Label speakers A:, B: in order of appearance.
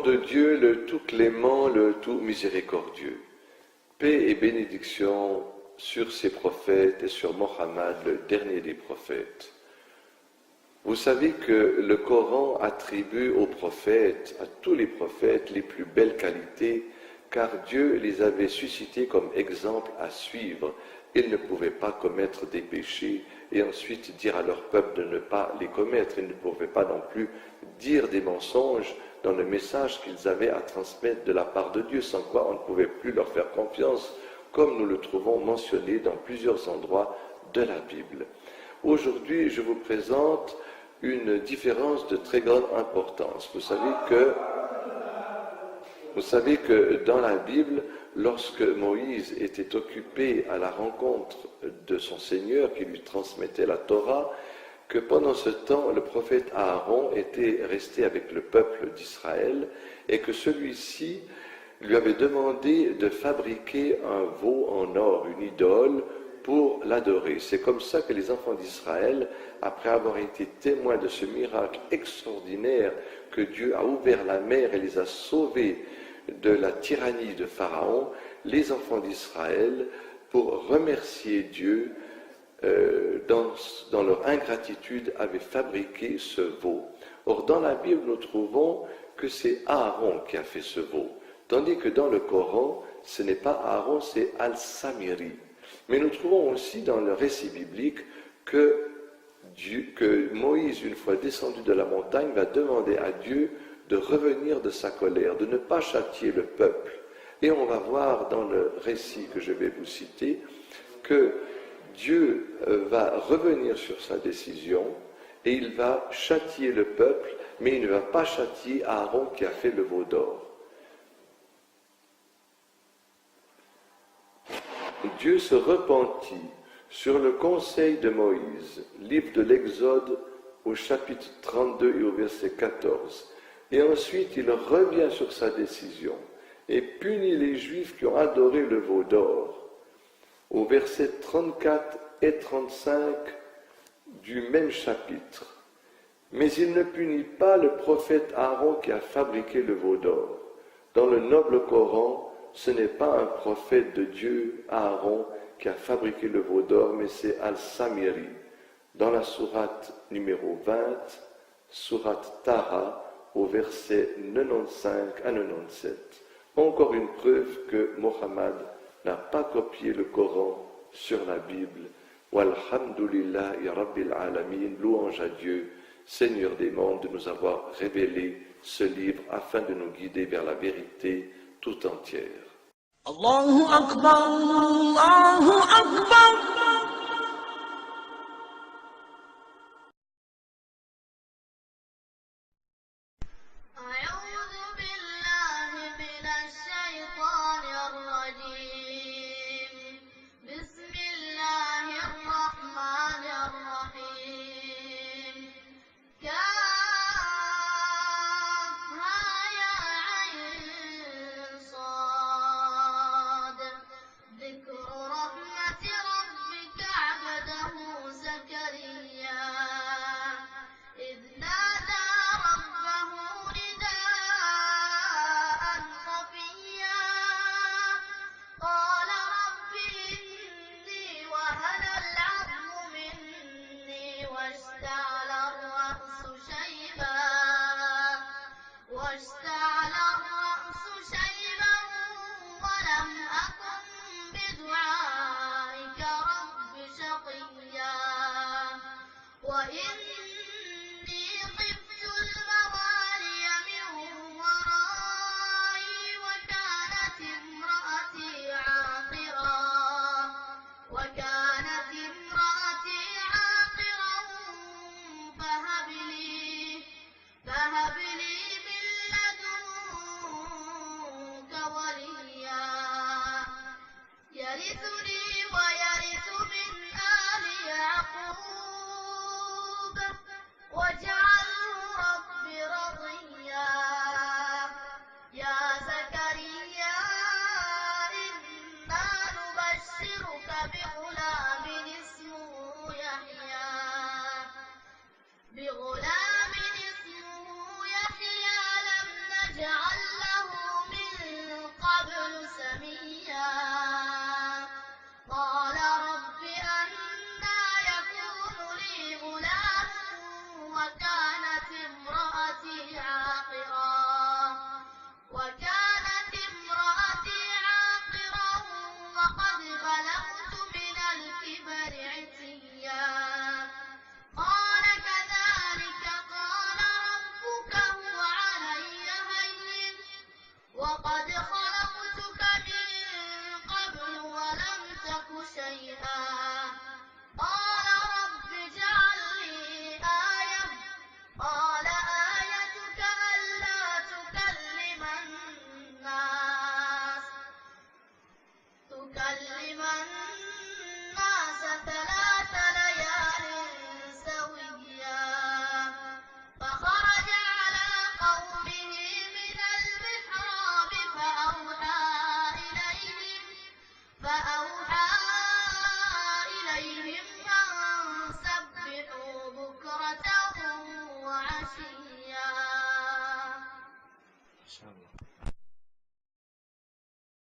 A: de Dieu, le tout clément, le tout miséricordieux. Paix et bénédiction sur ses prophètes et sur Mohammed, le dernier des prophètes. Vous savez que le Coran attribue aux prophètes, à tous les prophètes, les plus belles qualités, car Dieu les avait suscités comme exemple à suivre. Ils ne pouvaient pas commettre des péchés et ensuite dire à leur peuple de ne pas les commettre. Ils ne pouvaient pas non plus dire des mensonges dans le message qu'ils avaient à transmettre de la part de Dieu, sans quoi on ne pouvait plus leur faire confiance, comme nous le trouvons mentionné dans plusieurs endroits de la Bible. Aujourd'hui, je vous présente une différence de très grande importance. Vous savez que dans la Bible, lorsque Moïse était occupé à la rencontre de son Seigneur qui lui transmettait la Torah, que pendant ce temps, le prophète Aaron était resté avec le peuple d'Israël et que celui-ci lui avait demandé de fabriquer un veau en or, une idole, pour l'adorer. C'est comme ça que les enfants d'Israël, après avoir été témoins de ce miracle extraordinaire que Dieu a ouvert la mer et les a sauvés de la tyrannie de Pharaon, les enfants d'Israël, pour remercier Dieu, dans leur ingratitude, avaient fabriqué ce veau. Or, dans la Bible, nous trouvons que c'est Aaron qui a fait ce veau, tandis que dans le Coran, ce n'est pas Aaron, c'est Al-Samiri. Mais nous trouvons aussi dans le récit biblique que Moïse, une fois descendu de la montagne, va demander à Dieu de revenir de sa colère, de ne pas châtier le peuple. Et on va voir dans le récit que je vais vous citer que Dieu va revenir sur sa décision et il va châtier le peuple, mais il ne va pas châtier Aaron qui a fait le veau d'or. Dieu se repentit sur le conseil de Moïse, livre de l'Exode au chapitre 32 et au verset 14. Et ensuite, il revient sur sa décision et punit les Juifs qui ont adoré le veau d'or. Au verset 34 et 35 du même chapitre. Mais il ne punit pas le prophète Aaron qui a fabriqué le veau d'or. Dans le noble Coran, ce n'est pas un prophète de Dieu, Aaron, qui a fabriqué le veau d'or, mais c'est Al-Samiri. Dans la sourate numéro 20, sourate Taha, au verset 95 à 97. Encore une preuve que Mohammed n'a pas copié le Coran sur la Bible. Walhamdulillahi Rabbil Alamin, louange à Dieu, Seigneur des mondes, de nous avoir révélé ce livre afin de nous guider vers la vérité tout entière.
B: Allahu Akbar, Allahu Akbar.
C: يرثني